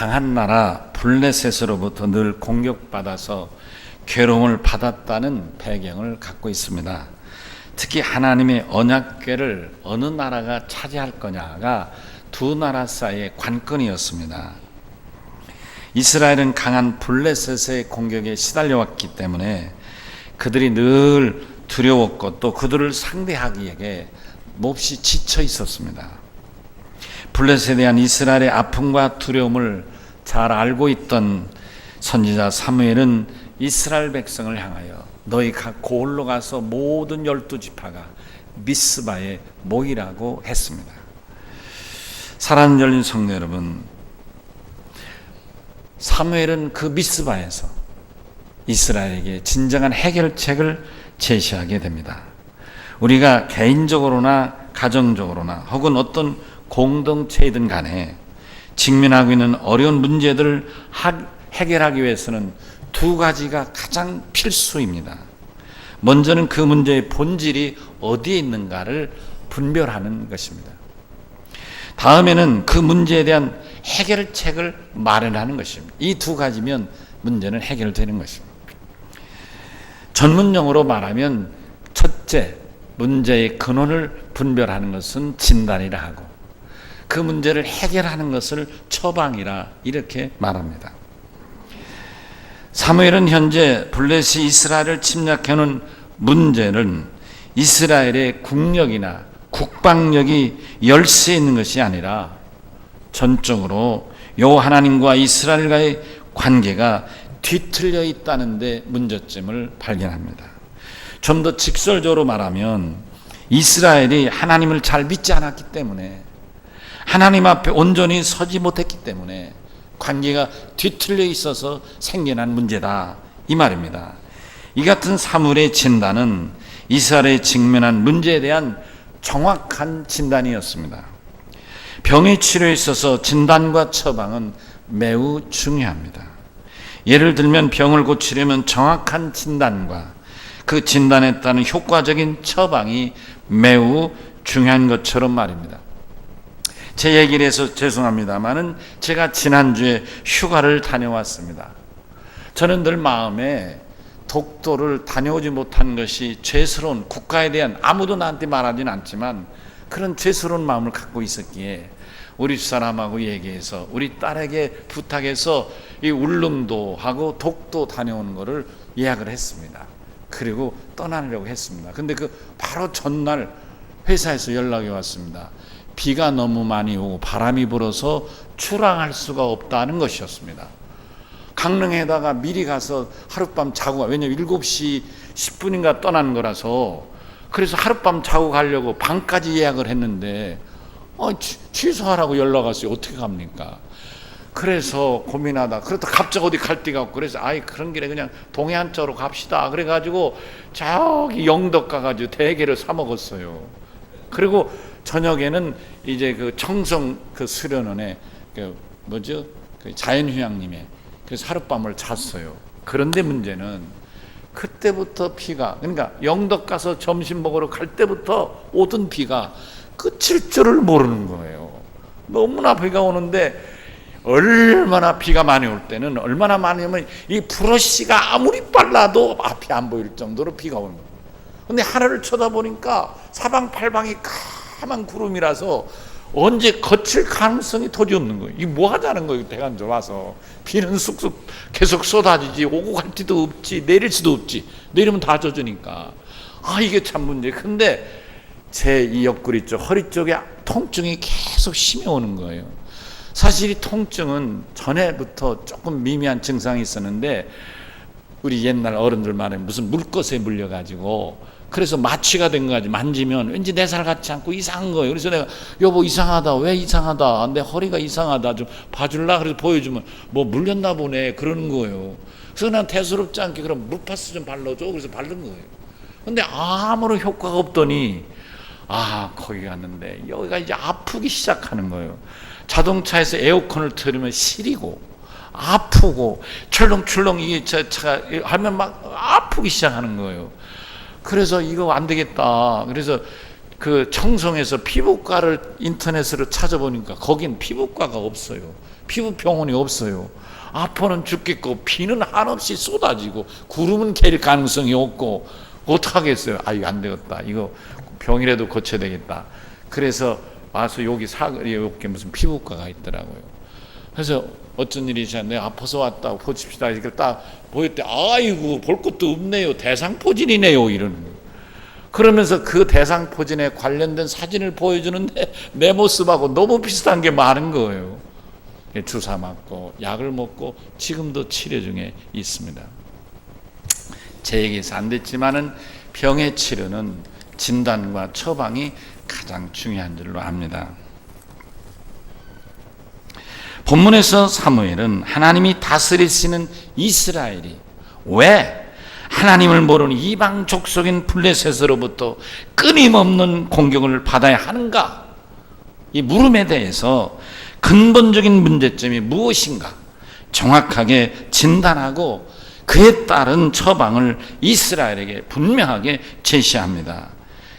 강한 나라 블레셋으로부터 늘 공격받아서 괴로움을 받았다는 배경을 갖고 있습니다. 특히 하나님의 언약궤를 어느 나라가 차지할 거냐가 두 나라 사이의 관건이었습니다. 이스라엘은 강한 블레셋의 공격에 시달려왔기 때문에 그들이 늘 두려웠고 또 그들을 상대하기에 몹시 지쳐 있었습니다. 블레셋에 대한 이스라엘의 아픔과 두려움을 잘 알고 있던 선지자 사무엘은 이스라엘 백성을 향하여 너희 각 고을로 가서 모든 12지파가 미스바에 모이라고 했습니다. 사랑하는 열린 성도 여러분, 사무엘은 그 미스바에서 이스라엘에게 진정한 해결책을 제시하게 됩니다. 우리가 개인적으로나 가정적으로나 혹은 어떤 공동체이든 간에 직면하고 있는 어려운 문제들을 해결하기 위해서는 두 가지가 가장 필수입니다. 먼저는 그 문제의 본질이 어디에 있는가를 분별하는 것입니다. 다음에는 그 문제에 대한 해결책을 마련하는 것입니다. 이 두 가지면 문제는 해결되는 것입니다. 전문용어로 말하면 첫째, 문제의 근원을 분별하는 것은 진단이라 하고 그 문제를 해결하는 것을 처방이라 이렇게 말합니다. 사무엘은 현재 블레셋이 이스라엘을 침략해놓은 문제는 이스라엘의 국력이나 국방력이 열세에 있는 것이 아니라 전적으로 여호와 하나님과 이스라엘과의 관계가 뒤틀려 있다는 데 문제점을 발견합니다. 좀 더 직설적으로 말하면 이스라엘이 하나님을 잘 믿지 않았기 때문에 하나님 앞에 온전히 서지 못했기 때문에 관계가 뒤틀려 있어서 생겨난 문제다 이 말입니다. 이 같은 사물의 진단은 이스라엘에 직면한 문제에 대한 정확한 진단이었습니다. 병의 치료에 있어서 진단과 처방은 매우 중요합니다. 예를 들면 병을 고치려면 정확한 진단과 그 진단에 따른 효과적인 처방이 매우 중요한 것처럼 말입니다. 제 얘기를 해서 죄송합니다만은 제가 지난주에 휴가를 다녀왔습니다. 저는 늘 마음에 독도를 다녀오지 못한 것이 죄스러운, 국가에 대한, 아무도 나한테 말하진 않지만 그런 죄스러운 마음을 갖고 있었기에 우리 집사람하고 얘기해서 우리 딸에게 부탁해서 이 울릉도하고 독도 다녀오는 거를 예약을 했습니다. 그리고 떠나려고 했습니다. 근데 그 바로 전날 회사에서 연락이 왔습니다. 비가 너무 많이 오고 바람이 불어서 출항할 수가 없다는 것이었습니다. 강릉에다가 미리 가서 하룻밤 자고, 왜냐면 7시 10분인가 떠난 거라서, 그래서 하룻밤 자고 가려고 밤까지 예약을 했는데 취소하라고 연락 왔어요. 어떻게 갑니까? 그래서 고민하다, 그러다 갑자기 어디 갈 데가 없고, 그래서 그런 길에 그냥 동해안 쪽으로 갑시다 그래가지고 저기 영덕 가가지고 대게를 사 먹었어요. 그리고 저녁에는 이제 그 청성 그 수련원에 그 자연휴양림에 그래서 하룻밤을 잤어요. 그런데 문제는 그때부터 비가, 그러니까 영덕 가서 점심 먹으러 갈 때부터 오던 비가 끝일 줄을 모르는 거예요. 너무나 비가 오는데, 얼마나 비가 많이 올 때는 얼마나 많이 오면 이 브러쉬가 아무리 빨라도 앞이 안 보일 정도로 비가 오는 거예요. 근데 하늘을 쳐다보니까 사방팔방이 까만 구름이라서 언제 거칠 가능성이 도저히 없는 거예요. 이게 뭐 하자는 거예요. 대간절 와서 비는 쑥쑥 계속 쏟아지지, 오고 갈 데도 없지, 내릴 수도 없지. 내리면 다 젖으니까 이게 참 문제. 근데 제 이 옆구리 쪽, 허리 쪽에 통증이 계속 심해오는 거예요. 사실 이 통증은 전에부터 조금 미미한 증상이 있었는데, 우리 옛날 어른들 말에 무슨 물것에 물려가지고 그래서 마취가 된 거지, 만지면 왠지 내 살 같지 않고 이상한 거예요. 그래서 내가 여보 이상하다, 왜 이상하다, 내 허리가 이상하다, 좀 봐줄라. 그래서 보여주면 뭐 물렸나 보네 그러는 거예요. 그래서 난 대수롭지 않게 그럼 물파스 좀 발라줘. 그래서 바른 거예요. 근데 아무런 효과가 없더니 거기 갔는데 여기가 이제 아프기 시작하는 거예요. 자동차에서 에어컨을 틀으면 시리고 아프고 철렁철렁 이게 차가 하면 막 아프기 시작하는 거예요. 그래서 이거 안 되겠다. 그래서 그 청송에서 피부과를 인터넷으로 찾아보니까 거긴 피부과가 없어요. 피부병원이 없어요. 아파는 죽겠고 피는 한없이 쏟아지고 구름은 갤 가능성이 없고 어떡하겠어요. 아, 이거 안 되겠다. 이거 병이라도 고쳐야 되겠다. 그래서 와서 여기 사거리에 여기 무슨 피부과가 있더라고요. 그래서 어쩐 일이 있었냐, 내가 아파서 왔다 보십시다. 이렇게 딱 보였대. 아이고 볼 것도 없네요. 대상포진이네요. 이러는 거예요. 그러면서 그 대상포진에 관련된 사진을 보여주는데 내 모습하고 너무 비슷한 게 많은 거예요. 주사 맞고 약을 먹고 지금도 치료 중에 있습니다. 제 얘기에서 안 됐지만은 병의 치료는 진단과 처방이 가장 중요한 줄로 압니다. 본문에서 사무엘은 하나님이 다스리시는 이스라엘이 왜 하나님을 모르는 이방 족속인 블레셋으로부터 끊임없는 공격을 받아야 하는가? 이 물음에 대해서 근본적인 문제점이 무엇인가 정확하게 진단하고 그에 따른 처방을 이스라엘에게 분명하게 제시합니다.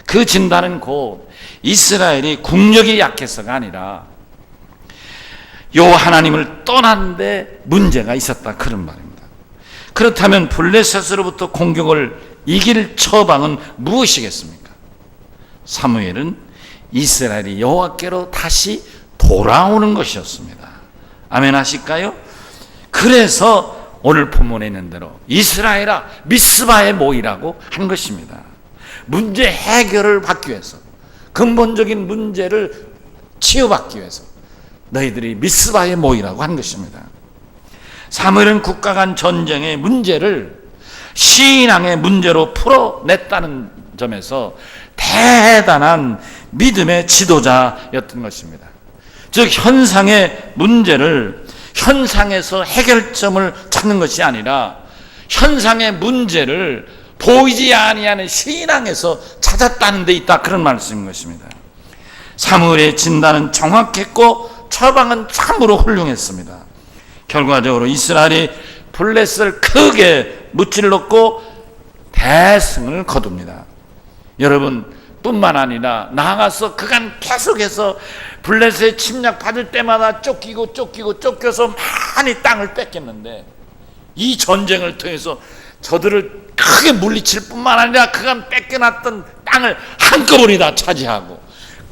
그 진단은 곧 이스라엘이 국력이 약해서가 아니라 여호와 하나님을 떠난 데 문제가 있었다, 그런 말입니다. 그렇다면 블레셋으로부터 공격을 이길 처방은 무엇이겠습니까? 사무엘은 이스라엘이 여호와께로 다시 돌아오는 것이었습니다. 아멘 하실까요? 그래서 오늘 본문에 있는 대로 이스라엘아 미스바에 모이라고 한 것입니다. 문제 해결을 받기 위해서, 근본적인 문제를 치유받기 위해서 너희들이 미스바에 모이라고 한 것입니다. 사무엘은 국가 간 전쟁의 문제를 신앙의 문제로 풀어냈다는 점에서 대단한 믿음의 지도자였던 것입니다. 즉 현상의 문제를 현상에서 해결점을 찾는 것이 아니라 현상의 문제를 보이지 아니하는 신앙에서 찾았다는 데 있다, 그런 말씀인 것입니다. 사무엘의 진단은 정확했고 처방은 참으로 훌륭했습니다. 결과적으로 이스라엘이 블레셋을 크게 무찔렀고 대승을 거둡니다. 여러분 뿐만 아니라 나아가서 그간 계속해서 블레셋 침략 받을 때마다 쫓겨서 많이 땅을 뺏겼는데 이 전쟁을 통해서 저들을 크게 물리칠 뿐만 아니라 그간 뺏겨놨던 땅을 한꺼번에 다 차지하고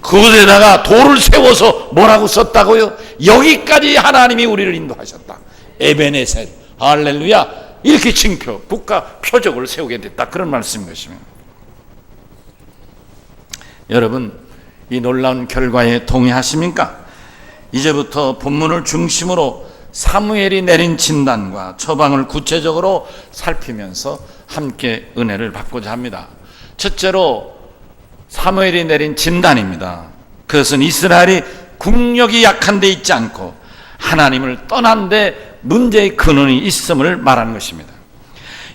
그곳에다가 돌을 세워서 뭐라고 썼다고요? 여기까지 하나님이 우리를 인도하셨다. 에베네셀, 할렐루야, 이렇게 징표, 국가 표적을 세우게 됐다, 그런 말씀인 것입니다. 여러분 이 놀라운 결과에 동의하십니까? 이제부터 본문을 중심으로 사무엘이 내린 진단과 처방을 구체적으로 살피면서 함께 은혜를 받고자 합니다. 첫째로 사무엘이 내린 진단입니다. 그것은 이스라엘이 국력이 약한 데 있지 않고 하나님을 떠난 데 문제의 근원이 있음을 말하는 것입니다.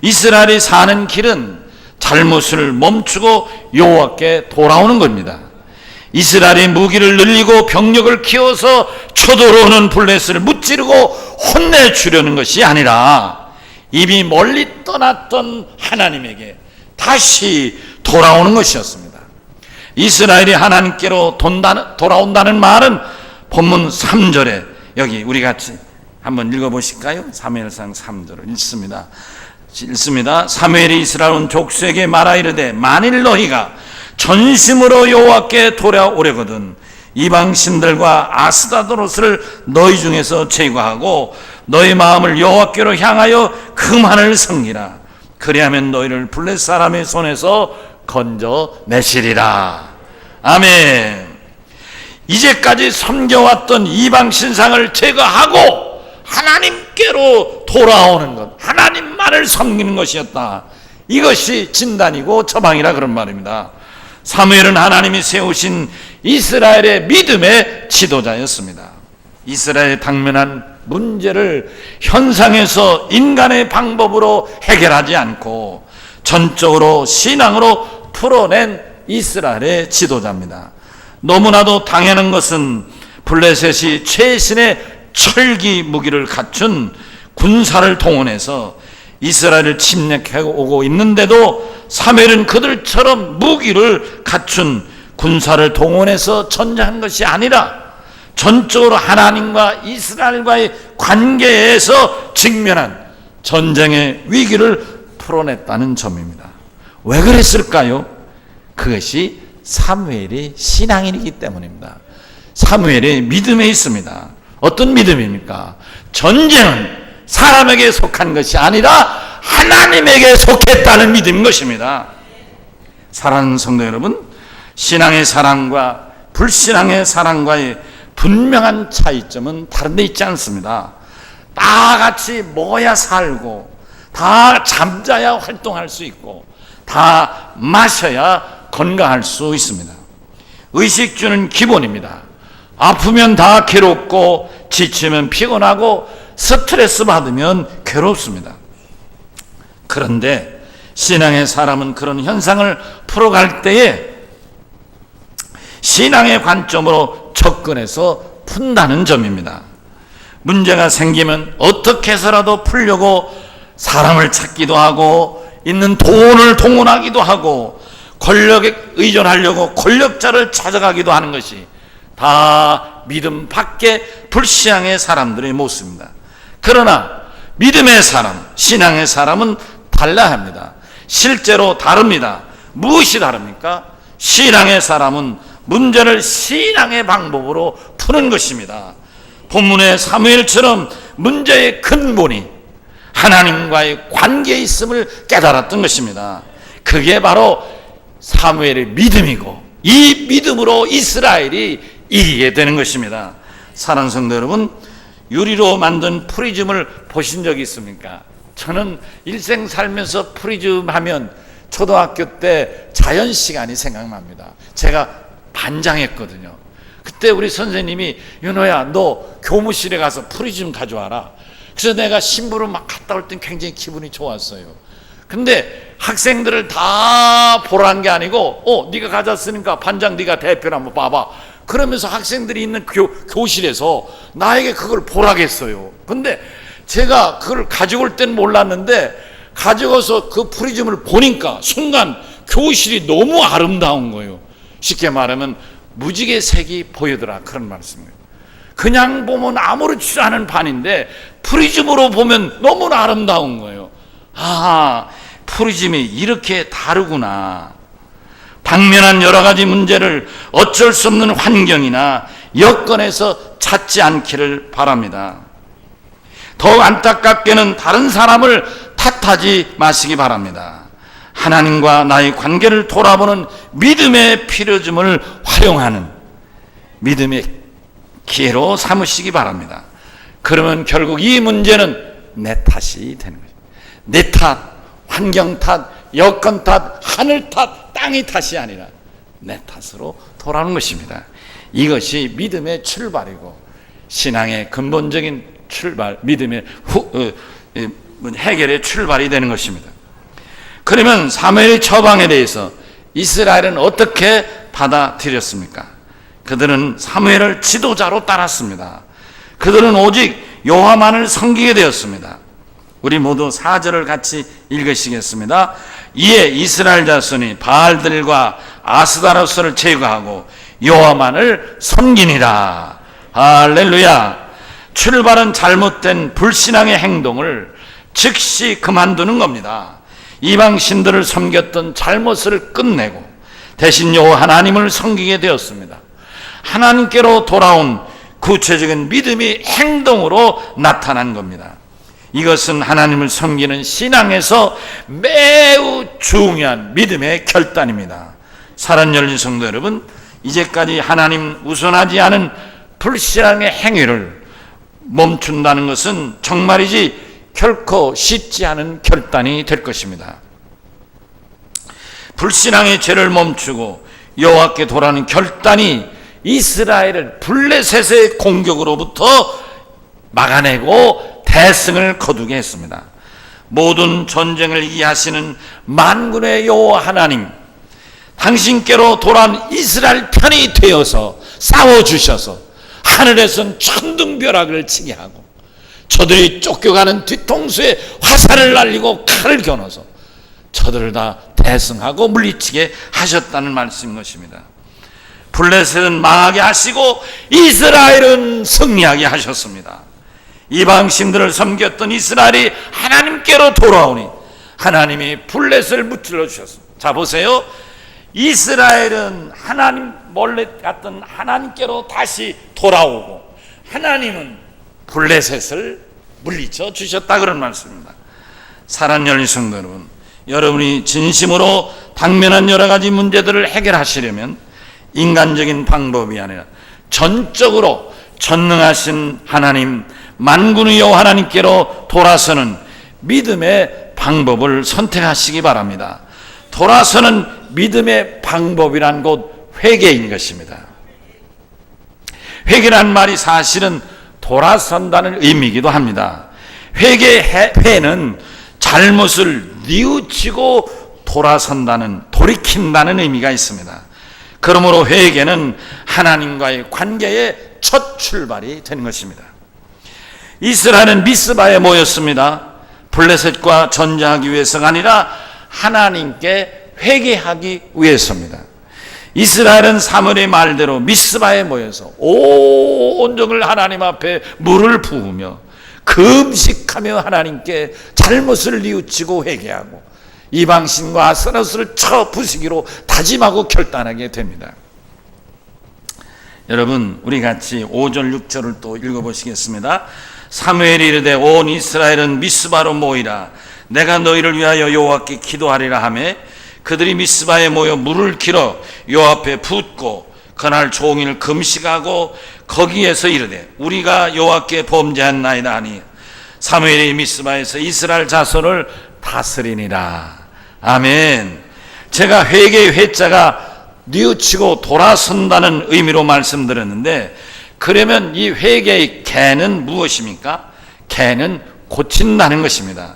이스라엘이 사는 길은 잘못을 멈추고 여호와께 돌아오는 겁니다. 이스라엘이 무기를 늘리고 병력을 키워서 쳐들어오는 블레셋을 무찌르고 혼내주려는 것이 아니라 이미 멀리 떠났던 하나님에게 다시 돌아오는 것이었습니다. 이스라엘이 하나님께로 돌아온다는 말은 본문 3절에 여기 우리 같이 한번 읽어보실까요? 사무엘상 3절을 읽습니다. 사무엘이 이스라엘 온 족속에게 말하 이르되 만일 너희가 전심으로 여호와께 돌아오려거든 이방 신들과 아스타로스를 너희 중에서 제거하고 너희 마음을 여호와께로 향하여 그만을 섬기라. 그리하면 너희를 블레셋 사람의 손에서 건져내시리라. 아멘. 이제까지 섬겨왔던 이방 신상을 제거하고 하나님께로 돌아오는 것, 하나님만을 섬기는 것이었다. 이것이 진단이고 처방이라 그런 말입니다. 사무엘은 하나님이 세우신 이스라엘의 믿음의 지도자였습니다. 이스라엘에 당면한 문제를 현상에서 인간의 방법으로 해결하지 않고 전적으로 신앙으로 풀어낸 이스라엘의 지도자입니다. 너무나도 당연한 것은 블레셋이 최신의 철기 무기를 갖춘 군사를 동원해서 이스라엘을 침략해 오고 있는데도 사무엘은 그들처럼 무기를 갖춘 군사를 동원해서 전쟁한 것이 아니라 전적으로 하나님과 이스라엘과의 관계에서 직면한 전쟁의 위기를 풀어냈다는 점입니다. 왜 그랬을까요? 그것이 사무엘의 신앙이기 때문입니다. 사무엘의 믿음에 있습니다. 어떤 믿음입니까? 전쟁은 사람에게 속한 것이 아니라 하나님에게 속했다는 믿음인 것입니다. 사랑하는 성도 여러분, 신앙의 사랑과 불신앙의 사랑과의 분명한 차이점은 다른 데 있지 않습니다. 다 같이 먹어야 살고, 다 잠자야 활동할 수 있고, 다 마셔야 건강할 수 있습니다. 의식주는 기본입니다. 아프면 다 괴롭고, 지치면 피곤하고, 스트레스 받으면 괴롭습니다. 그런데 신앙의 사람은 그런 현상을 풀어갈 때에 신앙의 관점으로 접근해서 푼다는 점입니다. 문제가 생기면 어떻게 해서라도 풀려고 사람을 찾기도 하고, 있는 돈을 동원하기도 하고, 권력에 의존하려고 권력자를 찾아가기도 하는 것이 다 믿음 밖의 불신앙의 사람들의 모습입니다. 그러나 믿음의 사람, 신앙의 사람은 달라야 합니다. 실제로 다릅니다. 무엇이 다릅니까? 신앙의 사람은 문제를 신앙의 방법으로 푸는 것입니다. 본문의 사무엘처럼 문제의 근본이 하나님과의 관계에 있음을 깨달았던 것입니다. 그게 바로 사무엘의 믿음이고, 이 믿음으로 이스라엘이 이기게 되는 것입니다. 사랑하는 성도 여러분, 유리로 만든 프리즘을 보신 적이 있습니까? 저는 일생 살면서 프리즘 하면 초등학교 때 자연 시간이 생각납니다. 제가 반장했거든요. 그때 우리 선생님이, 윤호야, 너 교무실에 가서 프리즘 가져와라. 그래서 내가 신부를 막 갔다 올 땐 굉장히 기분이 좋았어요. 근데 학생들을 다 보라는 게 아니고, 네가 가져왔으니까 반장 네가 대표를 한번 봐봐. 그러면서 학생들이 있는 교실에서 나에게 그걸 보라겠어요. 근데 제가 그걸 가져올 때는 몰랐는데, 가져가서 그 프리즘을 보니까 순간 교실이 너무 아름다운 거예요. 쉽게 말하면 무지개 색이 보이더라, 그런 말씀이에요. 그냥 보면 아무렇지도 않은 반인데 프리즘으로 보면 너무나 아름다운 거예요. 아, 프리즘이 이렇게 다르구나. 당면한 여러 가지 문제를 어쩔 수 없는 환경이나 여건에서 찾지 않기를 바랍니다. 더욱 안타깝게는 다른 사람을 탓하지 마시기 바랍니다. 하나님과 나의 관계를 돌아보는 믿음의 필요즘을 활용하는 믿음의 기회로 삼으시기 바랍니다. 그러면 결국 이 문제는 내 탓이 되는 거죠. 내 탓, 환경 탓, 여건 탓, 하늘 탓, 땅의 탓이 아니라 내 탓으로 돌아오는 것입니다. 이것이 믿음의 출발이고, 신앙의 근본적인 출발, 믿음의 해결의 출발이 되는 것입니다. 그러면 사무엘의 처방에 대해서 이스라엘은 어떻게 받아들였습니까? 그들은 사무엘을 지도자로 따랐습니다. 그들은 오직 여호와만을 섬기게 되었습니다. 우리 모두 4절을 같이 읽으시겠습니다. 이에 이스라엘 자손이 바알들과 아스다로스를 제거하고 여호와만을 섬기니라. 할렐루야. 출발은 잘못된 불신앙의 행동을 즉시 그만두는 겁니다. 이방 신들을 섬겼던 잘못을 끝내고 대신 여호와 하나님을 섬기게 되었습니다. 하나님께로 돌아온 구체적인 믿음이 행동으로 나타난 겁니다. 이것은 하나님을 섬기는 신앙에서 매우 중요한 믿음의 결단입니다. 사랑 열린 성도 여러분, 이제까지 하나님 우선하지 않은 불신앙의 행위를 멈춘다는 것은 정말이지 결코 쉽지 않은 결단이 될 것입니다. 불신앙의 죄를 멈추고 여호와께 돌아오는 결단이 이스라엘을 블레셋의 공격으로부터 막아내고 대승을 거두게 했습니다. 모든 전쟁을 이기하시는 만군의 여호와 하나님, 당신께로 돌아온 이스라엘 편이 되어서 싸워주셔서 하늘에선 천둥벼락을 치게 하고 저들이 쫓겨가는 뒤통수에 화살을 날리고 칼을 겨눠서 저들을 다 대승하고 물리치게 하셨다는 말씀인 것입니다. 블레셋은 망하게 하시고 이스라엘은 승리하게 하셨습니다. 이방신들을 섬겼던 이스라엘이 하나님께로 돌아오니 하나님이 블레셋을 무찔러 주셨습니다. 자, 보세요. 이스라엘은 하나님 몰래 갔던 하나님께로 다시 돌아오고 하나님은 블레셋을 물리쳐 주셨다, 그런 말씀입니다. 사랑하는 열린 성도 여러분, 여러분이 진심으로 당면한 여러 가지 문제들을 해결하시려면 인간적인 방법이 아니라 전적으로 전능하신 하나님, 만군의 여호와 하나님께로 돌아서는 믿음의 방법을 선택하시기 바랍니다. 돌아서는 믿음의 방법이란 곧 회개인 것입니다. 회개란 말이 사실은 돌아선다는 의미이기도 합니다. 회개는 잘못을 뉘우치고 돌아선다는, 돌이킨다는 의미가 있습니다. 그러므로 회개는 하나님과의 관계의 첫 출발이 되는 것입니다. 이스라엘은 미스바에 모였습니다. 블레셋과 전쟁하기 위해서가 아니라 하나님께 회개하기 위해서입니다. 이스라엘은 사무엘의 말대로 미스바에 모여서 온종일 하나님 앞에 물을 부으며 금식하며 하나님께 잘못을 뉘우치고 회개하고 이방신과 아스타로스를 쳐 부수기로 다짐하고 결단하게 됩니다. 여러분, 우리 같이 5절 6절을 또 읽어보시겠습니다. 사무엘이 이르되 온 이스라엘은 미스바로 모이라. 내가 너희를 위하여 여호와께 기도하리라 하매 그들이 미스바에 모여 물을 길어 여호와 앞에 붓고 그날 종일 금식하고 거기에서 이르되 우리가 여호와께 범죄한나이다 하니 사무엘이 미스바에서 이스라엘 자손을 다스리니라. 아멘. 제가 회개의 회자가 뉘우치고 돌아선다는 의미로 말씀드렸는데, 그러면 이 회개의 개는 무엇입니까? 개는 고친다는 것입니다.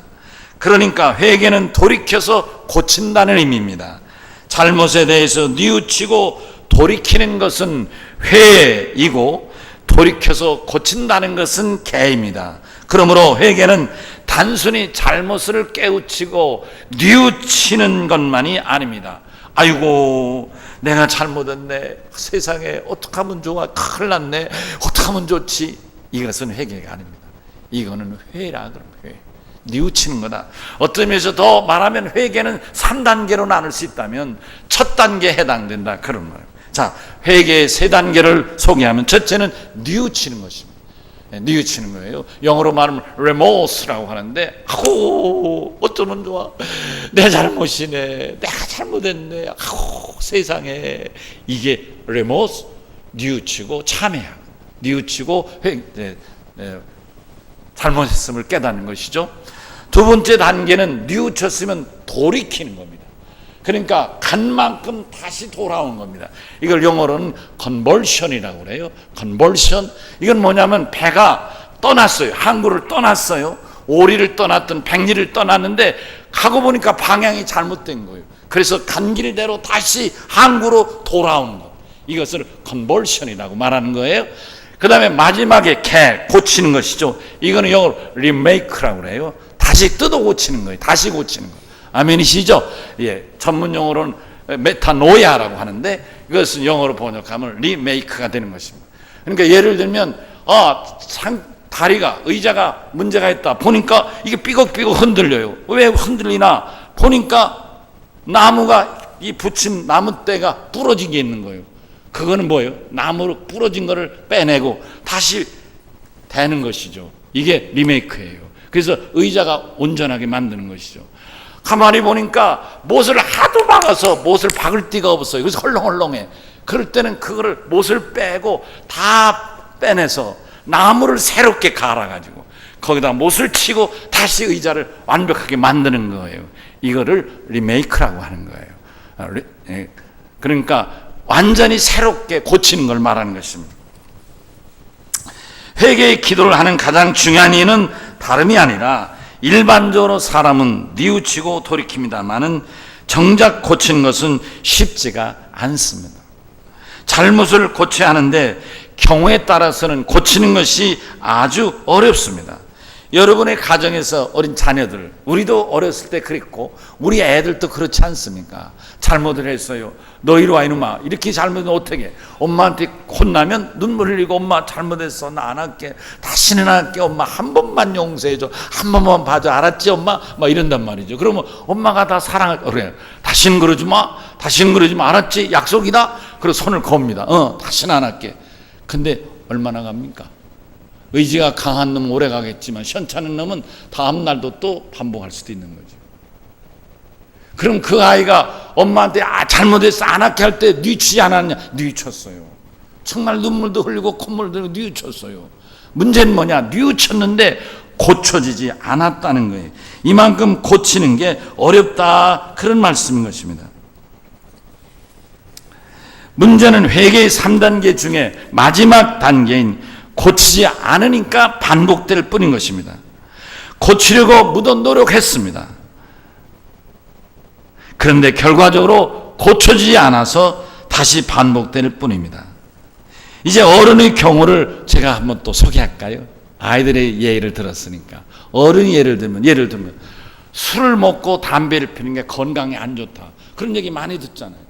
그러니까 회개는 돌이켜서 고친다는 의미입니다. 잘못에 대해서 뉘우치고 돌이키는 것은 회이고 돌이켜서 고친다는 것은 개입니다. 그러므로 회개는 단순히 잘못을 깨우치고 뉘우치는 것만이 아닙니다. 아이고, 내가 잘못했네, 세상에 어떻게 하면 좋아, 큰일 났네, 어떻게 하면 좋지. 이것은 회개가 아닙니다. 이거는 회라. 그럼 회, 뉘우치는 거다. 어떤 면에서 더 말하면 회개는 3단계로 나눌 수 있다면 첫 단계에 해당된다, 그런 말입니다. 자, 회개의 3단계를 소개하면 첫째는 뉘우치는 것입니다. 뉘우치는 거예요. 영어로 말하면 remorse라고 하는데, 아우, 어쩌면 좋아, 내 잘못이네, 내가 잘못했네, 아우, 세상에. 이게 remorse, 뉘우치고 참회하고, 뉘우치고 잘못했음을 깨닫는 것이죠. 두 번째 단계는 뉘우쳤으면 돌이키는 겁니다. 그러니까 간 만큼 다시 돌아온 겁니다. 이걸 영어로는 conversion이라고 그래요. conversion. 이건 뭐냐면 배가 떠났어요. 항구를 떠났어요. 오리를 떠났든 백리를 떠났는데 가고 보니까 방향이 잘못된 거예요. 그래서 간 길대로 다시 항구로 돌아오는 것. 이것을 conversion이라고 말하는 거예요. 그 다음에 마지막에 고치는 것이죠. 이거는 영어로 remake라고 그래요. 다시 뜯어 고치는 거예요. 다시 고치는 거. 아멘이시죠? 예, 전문 용어로는 메타노이아라고 하는데 이것은 영어로 번역하면 리메이크가 되는 것입니다. 그러니까 예를 들면 다리가, 의자가 문제가 있다 보니까 이게 삐걱삐걱 흔들려요. 왜 흔들리나 보니까 나무가, 이 붙인 나무대가 부러진 게 있는 거예요. 그거는 뭐예요? 나무로 부러진 거를 빼내고 다시 되는 것이죠. 이게 리메이크예요. 그래서 의자가 온전하게 만드는 것이죠. 가만히 보니까 못을 하도 박아서 못을 박을 데가 없어요. 그래서 헐렁헐렁해. 그럴 때는 그거를 못을 빼고 다 빼내서 나무를 새롭게 갈아가지고 거기다 못을 치고 다시 의자를 완벽하게 만드는 거예요. 이거를 리메이크라고 하는 거예요. 그러니까 완전히 새롭게 고치는 걸 말하는 것입니다. 회개의 기도를 하는 가장 중요한 이유는 다름이 아니라, 일반적으로 사람은 뉘우치고 돌이킵니다마는 정작 고치는 것은 쉽지가 않습니다. 잘못을 고쳐야 하는데 경우에 따라서는 고치는 것이 아주 어렵습니다. 여러분의 가정에서 어린 자녀들, 우리도 어렸을 때 그랬고 우리 애들도 그렇지 않습니까? 잘못을 했어요. 너 이리 와 이놈아. 이렇게 잘못하면 어떻게? 엄마한테 혼나면 눈물 흘리고 엄마 잘못했어. 나 안 할게. 다시는 안 할게. 엄마 한 번만 용서해줘. 한 번만 봐줘. 알았지 엄마? 막 이런단 말이죠. 그러면 엄마가 다 사랑할 그래. 다시는 그러지 마. 다시는 그러지 마. 알았지? 약속이다? 그리고 손을 겁니다. 다시는 안 할게. 근데 얼마나 갑니까? 의지가 강한 놈은 오래 가겠지만 시원찮은 놈은 다음 날도 또 반복할 수도 있는 거죠. 그럼 그 아이가 엄마한테 잘못했어 안 할게 할 때 뉘치지 않았냐? 뉘쳤어요. 정말 눈물도 흘리고 콧물도 흘리고 뉘쳤어요. 문제는 뭐냐? 뉘쳤는데 고쳐지지 않았다는 거예요. 이만큼 고치는 게 어렵다, 그런 말씀인 것입니다. 문제는 회개의 3단계 중에 마지막 단계인 고치지 않으니까 반복될 뿐인 것입니다. 고치려고 무던 노력했습니다. 그런데 결과적으로 고쳐지지 않아서 다시 반복될 뿐입니다. 이제 어른의 경우를 제가 한번 또 소개할까요? 아이들의 예를 들었으니까. 어른이 예를 들면 술을 먹고 담배를 피우는 게 건강에 안 좋다, 그런 얘기 많이 듣잖아요.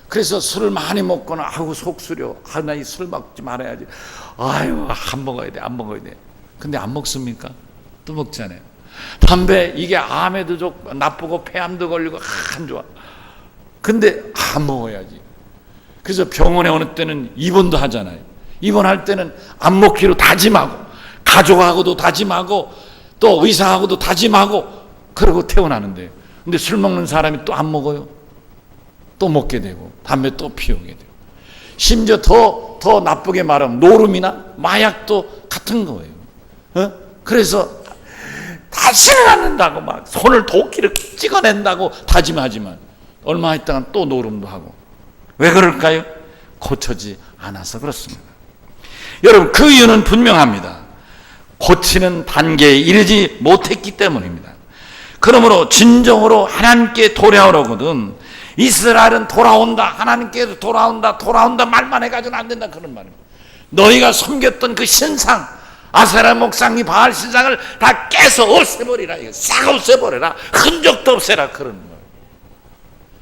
그래서 술을 많이 먹거나 아이고 속 쓰려, 나 이 술 먹지 말아야지, 아유 안 먹어야 돼. 근데 안 먹습니까? 또 먹잖아요. 담배 이게 암에도 좋고 나쁘고 폐암도 걸리고 안 좋아. 근데 안 먹어야지. 그래서 병원에 어느 때는 입원도 하잖아요. 입원할 때는 안 먹기로 다짐하고 가족하고도 다짐하고 또 의사하고도 다짐하고 그러고 퇴원하는데요. 근데 술 먹는 사람이 또 안 먹어요. 또 먹게 되고 담배 또 피우게 되고, 심지어 더 나쁘게 말하면 노름이나 마약도 같은 거예요. 그래서 다시는 안 한다고 막 손을 도끼를 찍어낸다고 다짐하지만 얼마 있다가 또 노름도 하고. 왜 그럴까요? 고쳐지 않아서 그렇습니다. 여러분, 그 이유는 분명합니다. 고치는 단계에 이르지 못했기 때문입니다. 그러므로 진정으로 하나님께 돌아오려거든 이스라엘은 돌아온다, 하나님께서 돌아온다 말만 해가지고는 안 된다, 그런 말입니다. 너희가 섬겼던 그 신상, 아세라 목상이 바알 신상을 다 깨서 없애버리라, 싹 없애버려라, 흔적도 없애라, 그런 말.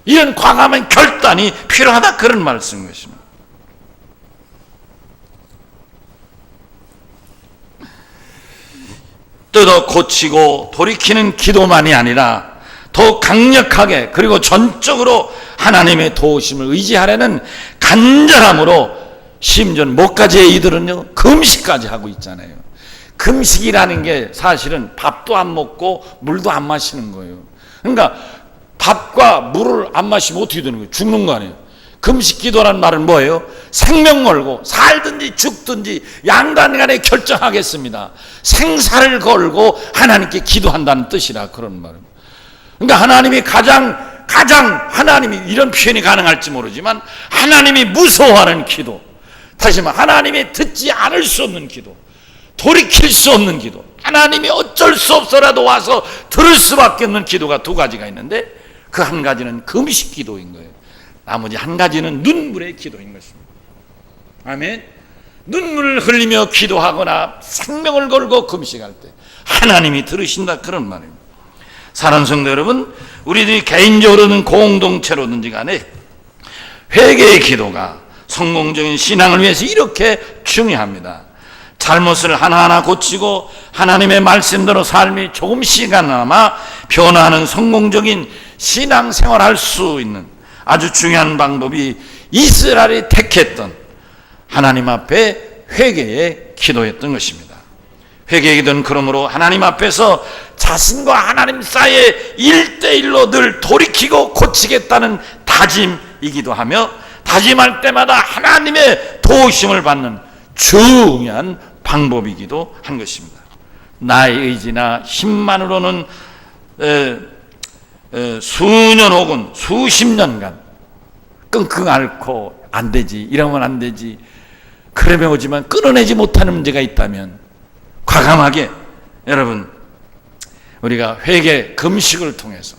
이런 과감한 결단이 필요하다, 그런 말씀인 것입니다. 뜯어 고치고 돌이키는 기도만이 아니라 더 강력하게 그리고 전적으로 하나님의 도우심을 의지하려는 간절함으로, 심지어 뭐까지 이들은요 금식까지 하고 있잖아요. 금식이라는 게 사실은 밥도 안 먹고 물도 안 마시는 거예요. 그러니까 밥과 물을 안 마시면 어떻게 되는 거예요? 죽는 거 아니에요. 금식 기도라는 말은 뭐예요? 생명 걸고 살든지 죽든지 양단간에 결정하겠습니다. 생사를 걸고 하나님께 기도한다는 뜻이라, 그런 말입니다. 그러니까 하나님이 가장 하나님이, 이런 표현이 가능할지 모르지만 하나님이 무서워하는 기도, 다시 말해 하나님이 듣지 않을 수 없는 기도, 돌이킬 수 없는 기도, 하나님이 어쩔 수 없어라도 와서 들을 수밖에 없는 기도가 두 가지가 있는데, 그 한 가지는 금식 기도인 거예요. 나머지 한 가지는 눈물의 기도인 것입니다. 아멘. 눈물을 흘리며 기도하거나 생명을 걸고 금식할 때 하나님이 들으신다, 그런 말입니다. 사랑하는 성도 여러분, 우리들이 개인적으로든 공동체로든지 간에 회개의 기도가 성공적인 신앙을 위해서 이렇게 중요합니다. 잘못을 하나하나 고치고 하나님의 말씀대로 삶이 조금씩이나마 변화하는 성공적인 신앙생활을 할 수 있는 아주 중요한 방법이 이스라엘이 택했던 하나님 앞에 회개의 기도였던 것입니다. 회개의 기도는 그러므로 하나님 앞에서 자신과 하나님 사이에 1대1로 늘 돌이키고 고치겠다는 다짐이기도 하며, 다짐할 때마다 하나님의 도우심을 받는 중요한 방법이기도 한 것입니다. 나의 의지나 힘만으로는 수년 혹은 수십 년간 끙끙 앓고 안 되지, 이러면 안 되지, 그러면 오지만 끊어내지 못하는 문제가 있다면 과감하게 여러분, 우리가 회개 금식을 통해서,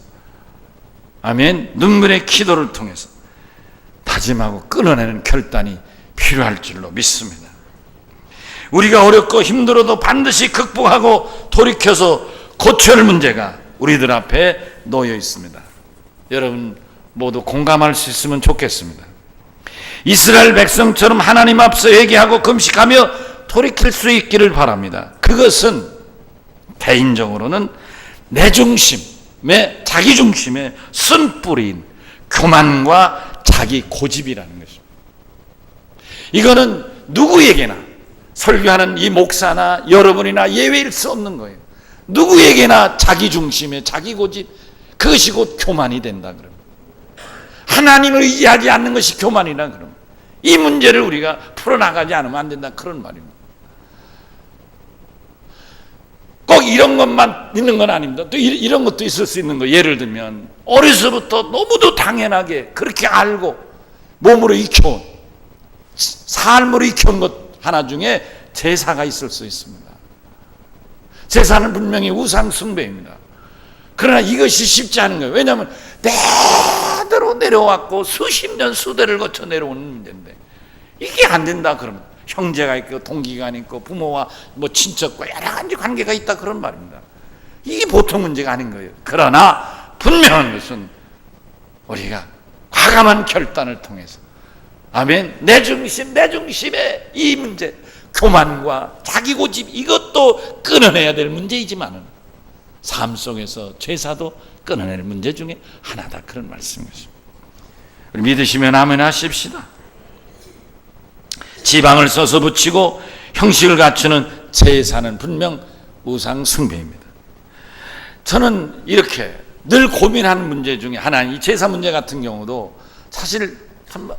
아멘, 눈물의 기도를 통해서 다짐하고 끊어내는 결단이 필요할 줄로 믿습니다. 우리가 어렵고 힘들어도 반드시 극복하고 돌이켜서 고쳐야 할 문제가 우리들 앞에 놓여 있습니다. 여러분 모두 공감할 수 있으면 좋겠습니다. 이스라엘 백성처럼 하나님 앞서 회개하고 금식하며 돌이킬 수 있기를 바랍니다. 그것은 개인적으로는 내 중심의, 자기 중심의 쓴뿌리인 교만과 자기 고집이라는 것입니다. 이거는 누구에게나, 설교하는 이 목사나 여러분이나 예외일 수 없는 거예요. 누구에게나 자기 중심의 자기 고집, 그것이 곧 교만이 된다 그러면, 하나님을 의지하지 않는 것이 교만이라 그러면, 이 문제를 우리가 풀어나가지 않으면 안 된다 그런 말입니다. 꼭 이런 것만 있는 건 아닙니다. 또 이런 것도 있을 수 있는 거예요. 예를 들면 어려서부터 너무도 당연하게 그렇게 알고 몸으로 익혀온, 삶으로 익혀온 것 하나 중에 제사가 있을 수 있습니다. 제사는 분명히 우상 숭배입니다. 그러나 이것이 쉽지 않은 거예요. 왜냐하면 대대로 내려왔고 수십 년 수대를 거쳐 내려오는 문제인데, 이게 안 된다 그러면 형제가 있고 동기가 있고 부모와 뭐 친척과 여러 가지 관계가 있다 그런 말입니다. 이게 보통 문제가 아닌 거예요. 그러나 분명한 것은 우리가 과감한 결단을 통해서, 아멘, 내 중심의 이 문제, 교만과 자기 고집, 이것도 끊어내야 될 문제이지만은 삶 속에서 제사도 끊어낼 문제 중에 하나다 그런 말씀인 것입니다. 우리 믿으시면 아멘 하십시다. 지방을 써서 붙이고 형식을 갖추는 제사는 분명 우상 숭배입니다. 저는 이렇게 늘 고민하는 문제 중에 하나, 이 제사 문제 같은 경우도 사실 참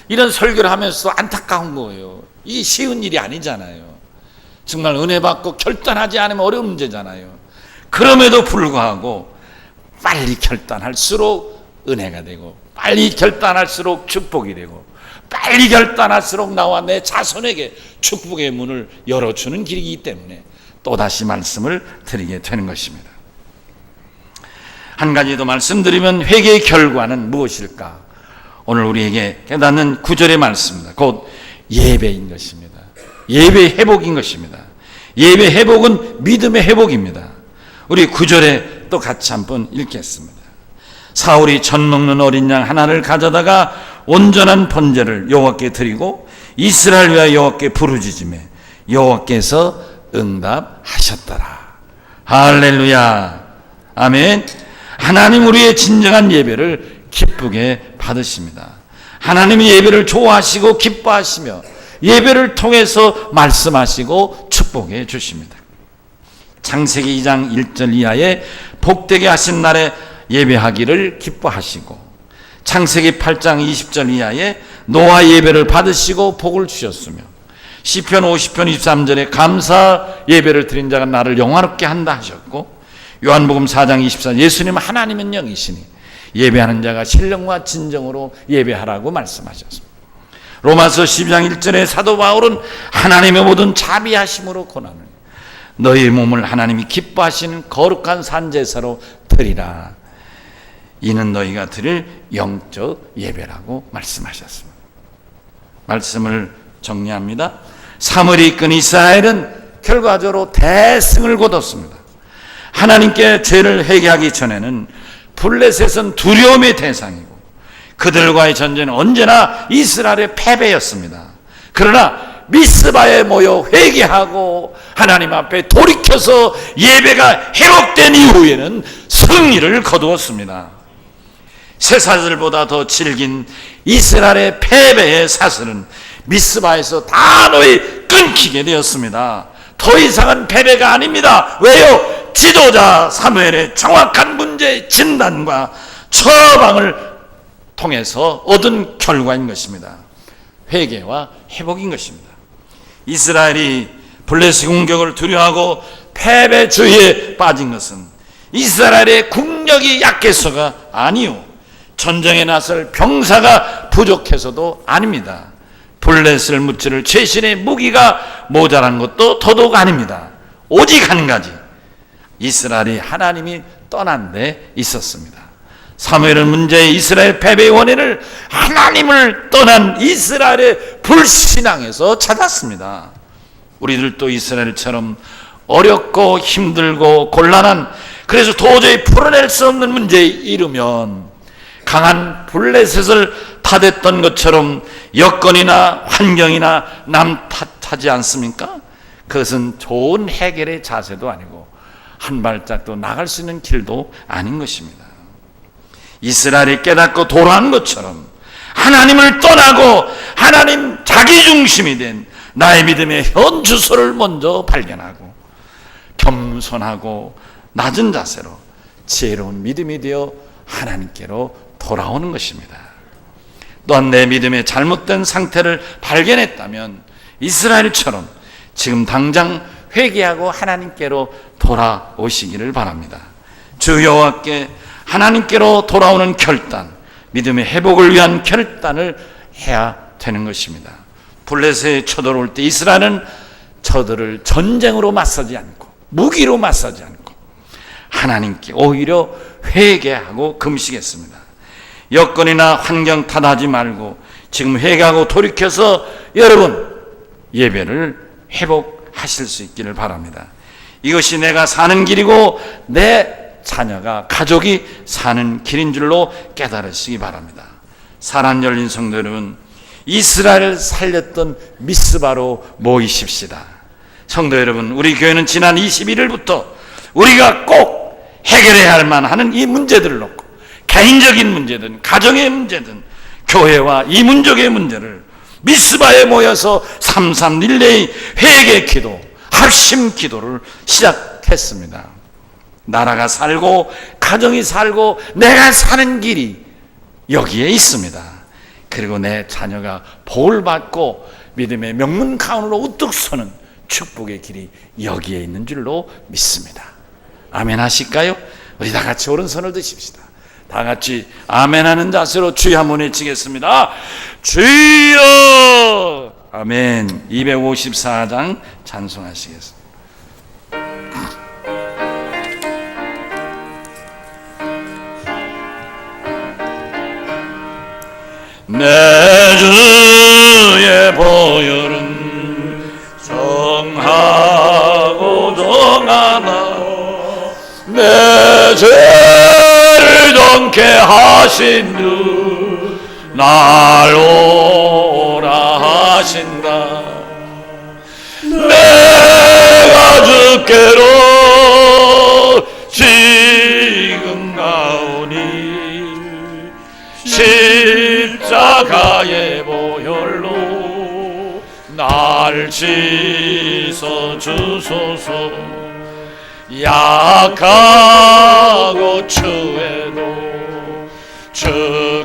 이런 설교를 하면서 안타까운 거예요. 이게 쉬운 일이 아니잖아요. 정말 은혜 받고 결단하지 않으면 어려운 문제잖아요. 그럼에도 불구하고 빨리 결단할수록 은혜가 되고, 빨리 결단할수록 축복이 되고, 빨리 결단할수록 나와 내 자손에게 축복의 문을 열어주는 길이기 때문에 또다시 말씀을 드리게 되는 것입니다. 한 가지 더 말씀드리면, 회개의 결과는 무엇일까? 오늘 우리에게 깨닫는 구절의 말씀입니다. 곧 예배인 것입니다. 예배의 회복인 것입니다. 예배의 회복은 믿음의 회복입니다. 우리 구절에 또 같이 한번 읽겠습니다. 사울이 젖 먹는 어린 양 하나를 가져다가 온전한 번제를 여호와께 드리고 이스라엘 위하여 여호와께 부르짖으며 여호와께서 응답하셨더라. 할렐루야, 아멘. 하나님 우리의 진정한 예배를 기쁘게 받으십니다. 하나님이 예배를 좋아하시고 기뻐하시며 예배를 통해서 말씀하시고 축복해 주십니다. 창세기 2장 1절 이하에 복되게 하신 날에 예배하기를 기뻐하시고, 창세기 8장 20절 이하에 노아 예배를 받으시고 복을 주셨으며, 시편 50편 23절에 감사 예배를 드린 자가 나를 영화롭게 한다 하셨고, 요한복음 4장 24절 예수님은 하나님은 영이시니 예배하는 자가 신령과 진정으로 예배하라고 말씀하셨습니다. 로마서 12장 1절에 사도 바울은 하나님의 모든 자비하심으로 고난을 너희의 몸을 하나님이 기뻐하시는 거룩한 산제사로 드리라. 이는 너희가 드릴 영적 예배라고 말씀하셨습니다. 말씀을 정리합니다. 사무엘이 이끈 이스라엘은 결과적으로 대승을 거뒀습니다. 하나님께 죄를 회개하기 전에는 블레셋은 두려움의 대상이고 그들과의 전쟁은 언제나 이스라엘의 패배였습니다. 그러나 미스바에 모여 회개하고 하나님 앞에 돌이켜서 예배가 회복된 이후에는 승리를 거두었습니다. 쇠사슬보다 더 질긴 이스라엘의 패배의 사슬은 미스바에서 단호히 끊기게 되었습니다. 더 이상은 패배가 아닙니다. 왜요? 지도자 사무엘의 정확한 문제 진단과 처방을 통해서 얻은 결과인 것입니다. 회개와 회복인 것입니다. 이스라엘이 블레셋 공격을 두려워하고 패배주의에 빠진 것은 이스라엘의 국력이 약해서가 아니요, 전쟁에 나설 병사가 부족해서도 아닙니다. 블레셋을 무찌를 최신의 무기가 모자란 것도 더더욱 아닙니다. 오직 한 가지, 이스라엘이 하나님이 떠난 데 있었습니다. 사무엘은 문제의 이스라엘 패배의 원인을 하나님을 떠난 이스라엘의 불신앙에서 찾았습니다. 우리들도 이스라엘처럼 어렵고 힘들고 곤란한, 그래서 도저히 풀어낼 수 없는 문제에 이르면 강한 블레셋을 탓했던 것처럼 여건이나 환경이나 남 탓하지 않습니까? 그것은 좋은 해결의 자세도 아니고 한 발짝도 나갈 수 있는 길도 아닌 것입니다. 이스라엘이 깨닫고 돌아온 것처럼 하나님을 떠나고 하나님 자기중심이 된 나의 믿음의 현 주소를 먼저 발견하고 겸손하고 낮은 자세로 지혜로운 믿음이 되어 하나님께로 돌아오는 것입니다. 또한 내 믿음의 잘못된 상태를 발견했다면 이스라엘처럼 지금 당장 회개하고 하나님께로 돌아오시기를 바랍니다. 주 여호와께 하나님께로 돌아오는 결단, 믿음의 회복을 위한 결단을 해야 되는 것입니다. 블레셋에 쳐들어올 때 이스라엘은 저들을 전쟁으로 맞서지 않고 무기로 맞서지 않고 하나님께 오히려 회개하고 금식했습니다. 여건이나 환경 탓하지 말고 지금 회개하고 돌이켜서 여러분 예배를 회복하실 수 있기를 바랍니다. 이것이 내가 사는 길이고 내 자녀가 가족이 사는 길인 줄로 깨달으시기 바랍니다. 사랑 열린 성도 여러분, 이스라엘을 살렸던 미스바로 모이십시다. 성도 여러분, 우리 교회는 지난 21일부터 우리가 꼭 해결해야 할 만한 이 문제들을 놓고 개인적인 문제든 가정의 문제든 교회와 이민족의 문제를 미스바에 모여서 3.3 릴레이 회개 기도, 합심 기도를 시작했습니다. 나라가 살고 가정이 살고 내가 사는 길이 여기에 있습니다. 그리고 내 자녀가 복을 받고 믿음의 명문 가운으로 우뚝 서는 축복의 길이 여기에 있는 줄로 믿습니다. 아멘 하실까요? 우리 다 같이 오른손을 드십시다. 다 같이 아멘 하는 자세로 주여 한번 외치겠습니다. 주여! 아멘. 254장 찬송하시겠습니다. 내 주의 보혈은 정하고 정하나 내 죄를 정케 하신 주 날 오라 하신다. 내가 주께로 지금 가오니 십자가의 보혈로 날 씻어 주소서. 약하고 추해도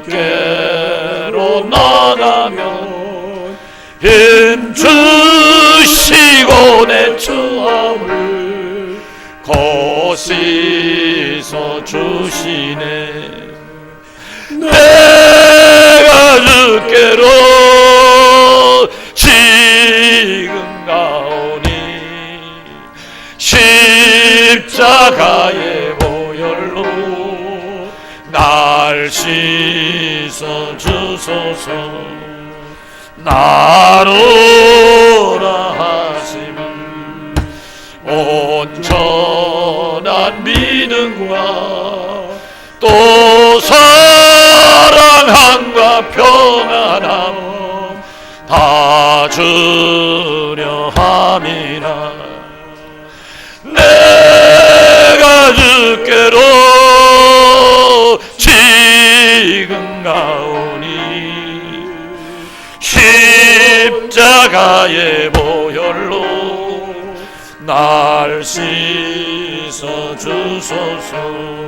주께로 나가면 힘 주시고 내 처함을 고시서 주시네. 내가 주께로 지금 가오니 십자가의 보혈로 날 씻어 주소서. 나로라 하시면 온전한 믿음과 또 사랑함과 평안함 다 주려 함이라. 내가 주께로 지금 가오니 십자가의 보혈로 날 씻어 주소서.